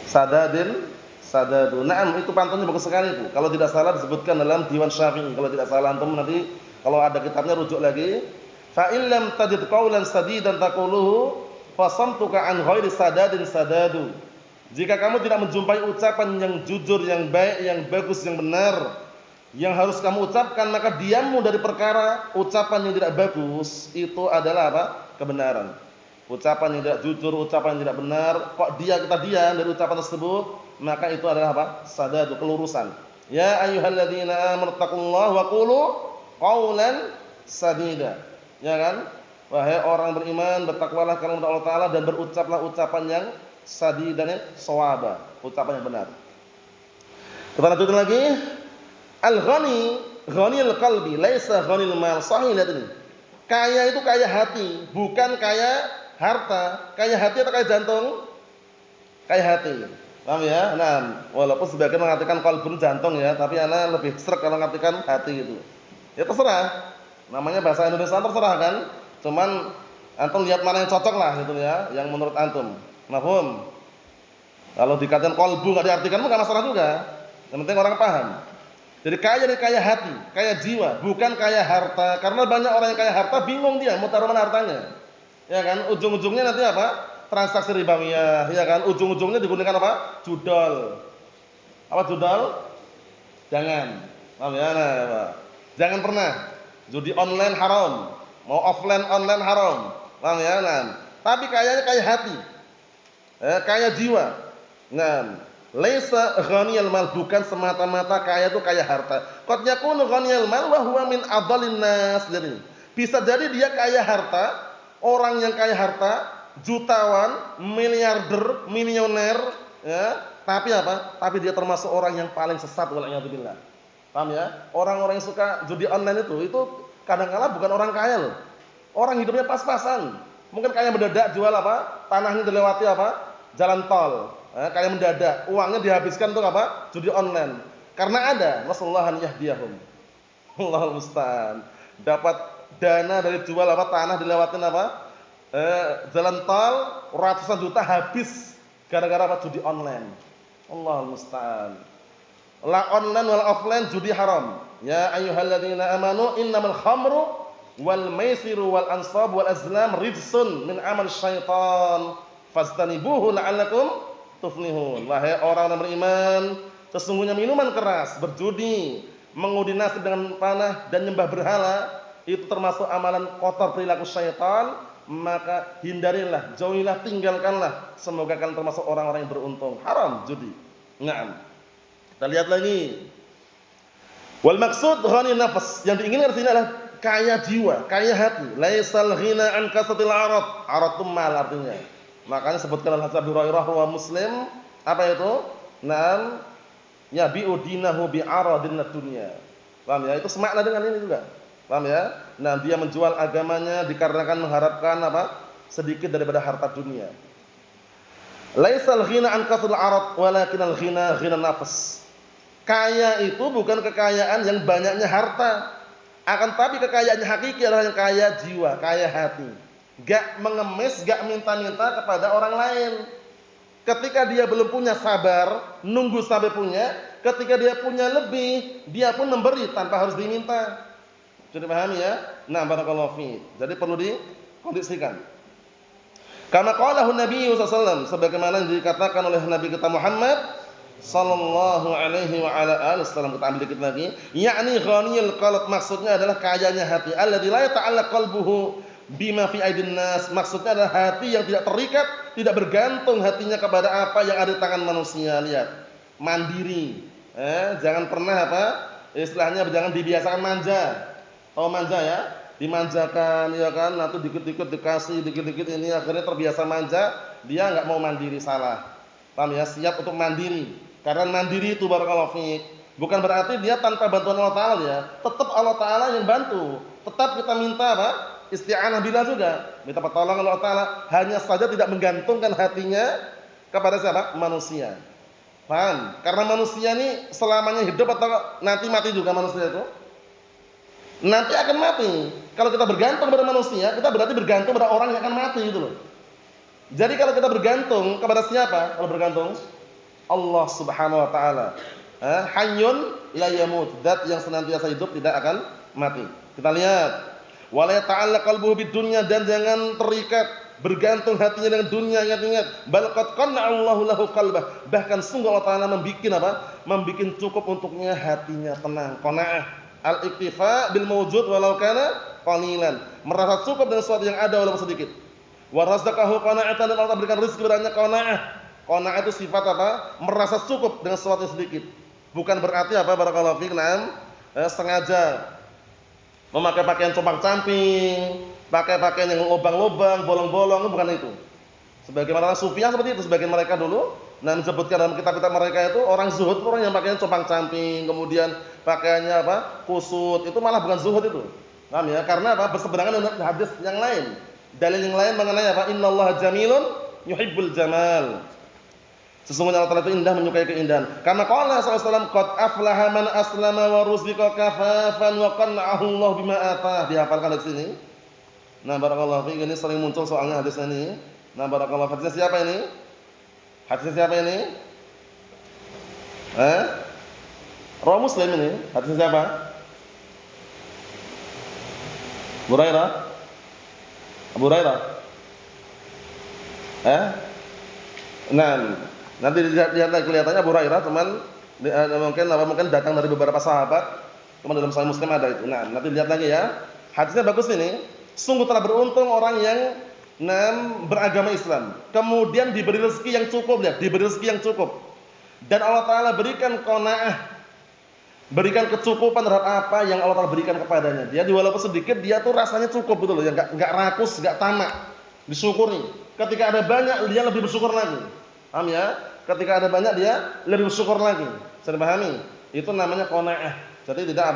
sadadu. Naam, itu pantunnya bagus sekali itu. Kalau tidak salah disebutkan dalam Diwan Syafi'i. Kalau tidak salah antum nanti kalau ada kitabnya rujuk lagi. Fa illam tajid qaulan sadidan taquluhu fasamtuka an ghairi sadadu. Jika kamu tidak menjumpai ucapan yang jujur, yang baik, yang bagus, yang benar, yang harus kamu ucapkan, maka diammu dari perkara ucapan yang tidak bagus itu adalah apa? Kebenaran. Ucapan yang tidak jujur, ucapan yang tidak benar, kok kita diam dari ucapan tersebut, maka itu adalah apa? Sadadu, kelurusan. Ya ayyuhalladzina amanu taqullaha wa qulu qaulan sadida. Ya kan? Wahai orang beriman, bertakwalah kalian kepada Allah Taala dan berucaplah ucapan yang sadidan, shawaba, ucapan yang benar. Kita lanjutkan lagi. Al-ghani, ghanil qalbi, laisa ghanil mal. Sahih, lihat ini. Kaya itu kaya hati, bukan kaya harta. Kaya hati atau kaya jantung? Kaya hati. Paham ya? Nah, walaupun sebagian mengatakan qalbun jantung ya, tapi ana lebih sreg kalau mengatakan hati itu. Ya terserah. Namanya bahasa Indonesia terserah kan. Cuman antum lihat mana yang cocok lah gitu ya, yang menurut antum. Mafhum? Kalau dikatakan qalbu enggak diartikan enggak masalah juga. Yang penting orang paham. Jadi kaya hati, kaya jiwa, bukan kaya harta. Karena banyak orang yang kaya harta bingung dia mau taruh mana hartanya. Ya kan? Ujung-ujungnya nanti apa? Transaksi ribawiyah, ya kan? Ujung-ujungnya digunakan apa? Judol. Apa judol? Jangan. Paham ya? Nah, Pak. Jangan pernah judi online haram, mau offline online haram. Paham ya? Nah, tapi kayanya kaya hati. Kaya jiwa. Nah, laisa ghaniyal mal, bukan semata-mata kaya itu kaya harta. Qad yakunu ghaniyal mal wa huwa min adallin nas. Jadi, bisa jadi dia kaya harta, orang yang kaya harta, jutawan, miliarder, milioner, ya, tapi apa? Tapi dia termasuk orang yang paling sesat wala'iyadzubillah. Paham ya? Orang-orang yang suka judi online itu kadang-kala bukan orang kaya loh. Orang hidupnya pas-pasan. Mungkin kaya mendadak jual apa? Tanahnya dilewati apa? Jalan tol. Kaya mendadak, uangnya dihabiskan untuk apa? Judi online. Karena ada, nasallahu yahdiyahum. Allahul musta'an. Dapat dana dari jual apa? Tanah dilewatin apa? Jalan tol ratusan juta habis gara-gara apa? Judi online. Allahul musta'an. La online wal offline judi haram. Ya ayyuhalladzina amanu innamal khamru wal maisiru wal ansab wal azlam rijsun min amal syaitan fastanibuhu la'allakum tuflihun. Wahai orang yang beriman, sesungguhnya minuman keras, berjudi, mengundi nasib dengan panah dan nyembah berhala itu termasuk amalan kotor perilaku syaitan, maka hindarilah, jauhilah, tinggalkanlah. Semoga kalian termasuk orang-orang yang beruntung. Haram judi. Naam. Kita lihat lagi. Wal maksud ghani nafs, yang diinginkan di sini adalah kaya jiwa, kaya hati. Laisal ghina an kasatil arad. Arad itu mal artinya. Makanya sebutkan Al-Hasan bin Hurairah wa Muslim, apa itu? Naam, yabi'u dinahu bi'aradin dunya. Paham ya? Itu semakna dengan ini juga. Paham ya? Nah, dia menjual agamanya dikarenakan mengharapkan apa? Sedikit daripada harta dunia. Laisal ghina an kasatil arad walakinal ghina ghina nafs. Kaya itu bukan kekayaan yang banyaknya harta, akan tapi kekayaannya hakiki adalah yang kaya jiwa, kaya hati. Gak mengemis, gak minta-minta kepada orang lain. Ketika dia belum punya, sabar, nunggu sampai punya. Ketika dia punya lebih, dia pun memberi tanpa harus diminta. Sudah paham ya? Nah, barakallahu fi. Jadi perlu dikondisikan. Karena qalahu Nabi sallallahu alaihi wasallam, sebagaimana yang dikatakan oleh Nabi kita Muhammad sallallahu alaihi wa ala alihi wasallam. Kita ambil dikit lagi. Yakni ghaniyul qalb, maksudnya adalah kayanya hati. Alladzi la yata'allaq qalbuhu bima fi aidin nas, maksudnya adalah hati yang tidak terikat, tidak bergantung hatinya kepada apa yang ada di tangan manusia. Lihat, mandiri. Jangan pernah apa? Istilahnya jangan dibiasakan manja. Tahu manja ya? Dimanjakan ya kan, nanti dikit-dikit dikasih, dikit-dikit ini akhirnya terbiasa manja, dia enggak mau mandiri, salah. Paham ya? Siap untuk mandiri. Karena mandiri itu barakallahu fiik, bukan berarti dia tanpa bantuan Allah Taala ya. Tetap Allah Taala yang bantu. Tetap kita minta apa? Isti'anah billah juga, minta pertolongan Allah Taala, hanya saja tidak menggantungkan hatinya kepada siapa? Manusia. Paham? Karena manusia ini selamanya hidup atau nanti mati juga manusia itu? Nanti akan mati. Kalau kita bergantung pada manusia, kita berarti bergantung pada orang yang akan mati gitu loh. Jadi kalau kita bergantung kepada siapa? Kalau bergantung Allah Subhanahu wa taala. Hayyun la yamut, zat yang senantiasa hidup tidak akan mati. Kita lihat, wala ta'allaq qalbuhu bidunya, dan jangan terikat bergantung hatinya dengan dunia. Ingat-ingat, bal qad qanna'allahu lahu qalbah, bahkan sungguh Allah taala membikin cukup untuknya hatinya tenang, qanaah. Al-iktifa bil mawjud walau kana qalilan, merasa cukup dengan sesuatu yang ada walaupun sedikit. Wa razaqahu qana'atan, dan Allah berikan rezeki padanya qanaah. Qanaah itu sifat apa? Merasa cukup dengan sesuatu yang sedikit. Bukan berarti apa, barakallahu fiik, sengaja memakai pakaian compang-camping, pakai pakaian yang lubang-lubang, bolong-bolong, bukan itu. Sebagaimana sufiah seperti itu, sebagian mereka dulu menyebutkan dalam kitab-kitab mereka itu orang zuhud, orang yang pakaian compang-camping, kemudian pakaiannya apa? Kusut, itu malah bukan zuhud itu. Paham ya? Karena apa? Berseberangan dengan hadis yang lain. Dalil yang lain mengenai apa? Innallaha jamilun yuhibbul jamal. Sesungguhnya Allah Ta'ala itu indah, menyukai keindahan. Karena qala sallallahu alaihi wasallam, qad aflaha man aslama wa ruziqa kafafan wa qanna'ahu Allah bima atah. Dihafalkan di sini. Nah, barakallahu fiik, ini sering muncul soalnya hadis ini. Nah, barakallahu, hadisnya siapa ini? Hadisnya siapa ini? Rawi Muslim ini. Hadisnya siapa? Hurairah. Abu Hurairah. Nah, nanti lihat lagi kelihatannya Abu Hurairah, teman, mungkin datang dari beberapa sahabat. Teman dalam Sahih Muslim ada itu. Nah, nanti lihat lagi ya. Hadisnya bagus ini. Sungguh telah beruntung orang yang beragama Islam, kemudian diberi rezeki yang cukup, ya, diberi rezeki yang cukup. Dan Allah Ta'ala berikan qanaah, berikan kecukupan terhadap apa yang Allah Ta'ala berikan kepadanya. Dia walaupun sedikit, dia tuh rasanya cukup betul loh, ya, enggak rakus, enggak tamak, disyukuri. Ketika ada banyak, dia lebih bersyukur lagi. Paham ya? Ketika ada banyak, dia lebih bersyukur lagi. Bisa dipahami? Itu namanya qanaah. Jadi tidak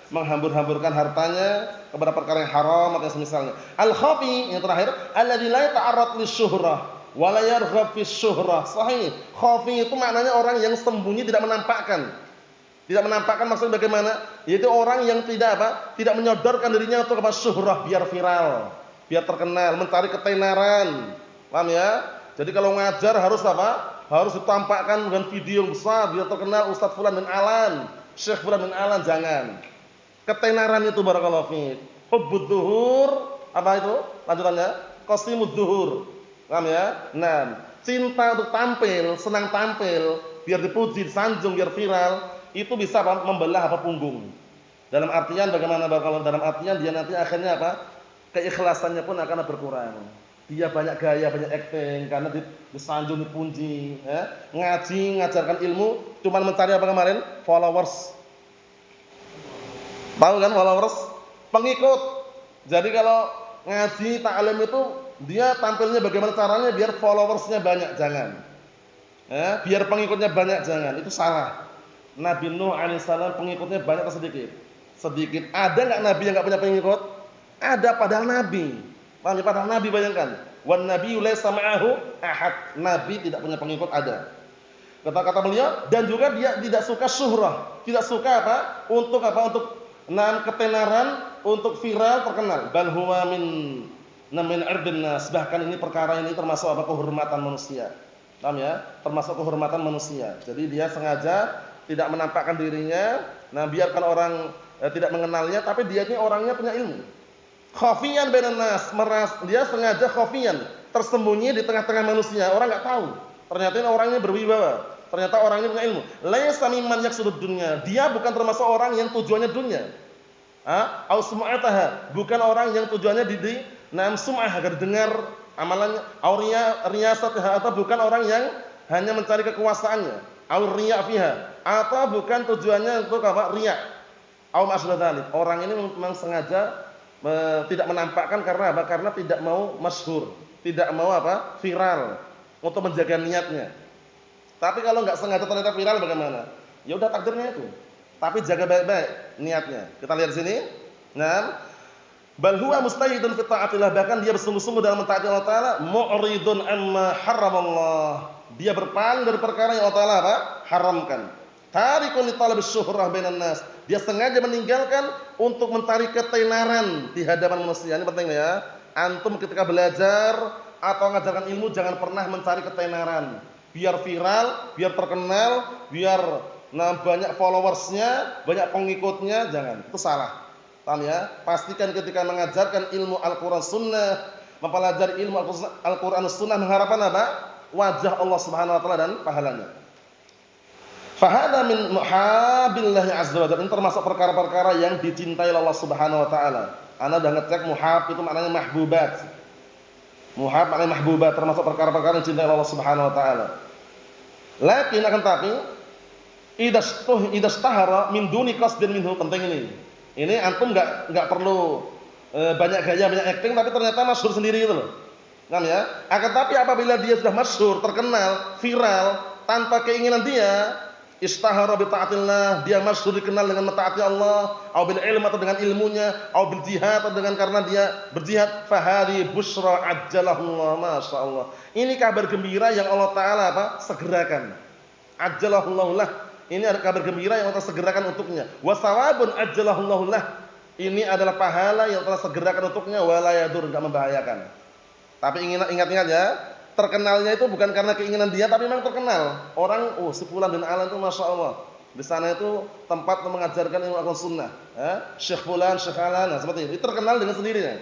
menghambur-hamburkan hartanya kepada perkara yang haram atau semisalnya. Al-khafi, yang terakhir, alladzi la ta'arrad lisyuhrah wa la yarghab fi syuhrah. Sahih. Khafi itu maknanya orang yang sembunyi, tidak menampakkan. Tidak menampakkan maksudnya bagaimana? Yaitu orang yang tidak menyodorkan dirinya untuk syuhrah, biar viral, biar terkenal, mencari ketenaran. Paham ya? Jadi kalau ngajar harus harus ditampakkan dengan video besar biar terkenal, Ustaz fulan bin Alan, Syekh fulan bin Alan. Jangan. Ketenaran itu barakallahu fiik. Hubbud zuhur, apa itu? Lanjutannya, qasimud zuhur. Paham ya? Nah, cinta untuk tampil, senang tampil, biar dipuji, disanjung, biar viral, itu bisa membelah punggung. Dalam artian bagaimana, barakallahu, dalam artian dia nanti akhirnya keikhlasannya pun akan berkurang. Dia banyak gaya, banyak acting karena disanjung, dipuji, ya. Ngaji, ngajarkan ilmu, cuman mencari apa kemarin? Followers. Tahu kan followers? Pengikut. Jadi kalau ngaji, ta'lim itu dia tampilnya bagaimana caranya biar followersnya banyak, jangan. Ya, biar pengikutnya banyak, jangan. Itu salah. Nabi Nuh alaihissalam pengikutnya banyak atau sedikit? Sedikit. Ada enggak nabi yang enggak punya pengikut? Ada, padahal nabi. Padahal nabi, bayangkan. Wan nabiyyu laysa ma'ahu ahad. Nabi tidak punya pengikut, ada. Kata-kata beliau, dan juga dia tidak suka syuhrah. Tidak suka Untuk ketenaran, untuk viral, terkenal. Bal huwa min irdin nas. Bahkan ini perkara ini termasuk kehormatan manusia. Paham ya? Termasuk kehormatan manusia. Jadi dia sengaja tidak menampakkan dirinya. Nah, biarkan orang tidak mengenalnya, tapi dia ini orangnya punya ilmu. Khafiyan bainan nas, dia sengaja khafiyan, tersembunyi di tengah-tengah manusia. Orang enggak tahu. Ternyata ini orangnya berwibawa. Ternyata orang ini punya ilmu. Laisa mimman yaqsudud dunya. Dia bukan termasuk orang yang tujuannya dunia. Au sum'ataha, bukan orang yang tujuannya sum'ah agar dengar amalannya. Au riyasatha, atau bukan orang yang hanya mencari kekuasaannya. Au riya fiha, atau bukan tujuannya untuk riya. Au ma'asyalah dzalik. Orang ini memang sengaja tidak menampakkan karena Karena tidak mau masyhur, tidak mau viral, untuk menjaga niatnya. Tapi kalau enggak sengaja ternyata viral bagaimana? Ya udah, takdirnya itu. Tapi jaga baik-baik niatnya. Kita lihat sini. Nah, bal huwa mustahidun fi ta'atillah, bahkan dia bersungguh-sungguh dalam mentaati Allah Taala, mu'ridun amma haramallah. Dia berpaling dari perkara yang Allah Taala haramkan. Tarikun li talabis syuhrah bainan nas. Dia sengaja meninggalkan untuk mencari ketenaran di hadapan manusia. Ini penting ya. Antum ketika belajar atau mengajarkan ilmu jangan pernah mencari ketenaran. Biar viral, biar terkenal, biar banyak followersnya, banyak pengikutnya, jangan. Itu salah. Paham ya? Pastikan ketika mengajarkan ilmu Al-Quran Sunnah, mempelajari ilmu Al-Quran Sunnah, mengharapkan apa? Wajah Allah Subhanahu Wa Taala dan pahalanya. Fahada min muhabbillahi azza wa jalla. Ini termasuk perkara-perkara yang dicintai Allah Subhanahu Wa Taala. Anda sudah ngecek muhab itu maknanya mahbubat. Muhab maknanya mahbubat, termasuk perkara-perkara yang dicintai Allah Subhanahu Wa Taala. Lakin akan tapi idastahara min duni qasdin minhu, penting ini. Ini antum enggak perlu banyak gaya, banyak acting, tapi ternyata masyhur sendiri gitu loh. Paham ya? Akan tapi apabila dia sudah masyhur, terkenal, viral, tanpa keinginan dia, istahara bi taatillah, dia masyhur dikenal dengan mentaati Allah, atau bil ilm atau dengan ilmunya, atau bil jihad atau dengan karena dia berjihad, fahari busyra ajjalahullah, masyaallah. Ini kabar gembira yang Allah Taala segerakan. Ajjalahullahu lah. Ini ada kabar gembira yang Allah segerakan untuknya. Wa sawabun ajjalahullahu lah. Ini adalah pahala yang telah segerakan untuknya, wala yadur, enggak membahayakan. Tapi ingat-ingat ya, terkenalnya itu bukan karena keinginan dia, tapi memang terkenal. Orang, si fulan bin alan itu Masya Allah, di sana itu tempat mengajarkan ilmu Al-Quran Sunnah. Syekh fulan, Syekh alan, nah, seperti itu. Itu terkenal dengan sendirinya.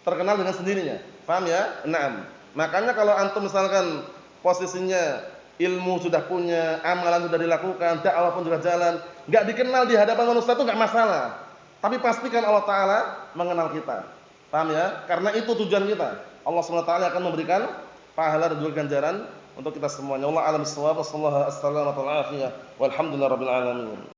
Terkenal dengan sendirinya. Paham ya? Naam. Makanya kalau antum misalkan posisinya ilmu sudah punya, amalan sudah dilakukan, dakwah pun sudah jalan, enggak dikenal di hadapan manusia itu enggak masalah. Tapi pastikan Allah Taala mengenal kita. Paham ya? Karena itu tujuan kita. Allah SWT akan memberikan pahala dan juga ganjaran untuk kita semuanya. Allah a'lam bissawab. Wassallallahu alaihi wasallam. Walhamdulillahirabbil alamin.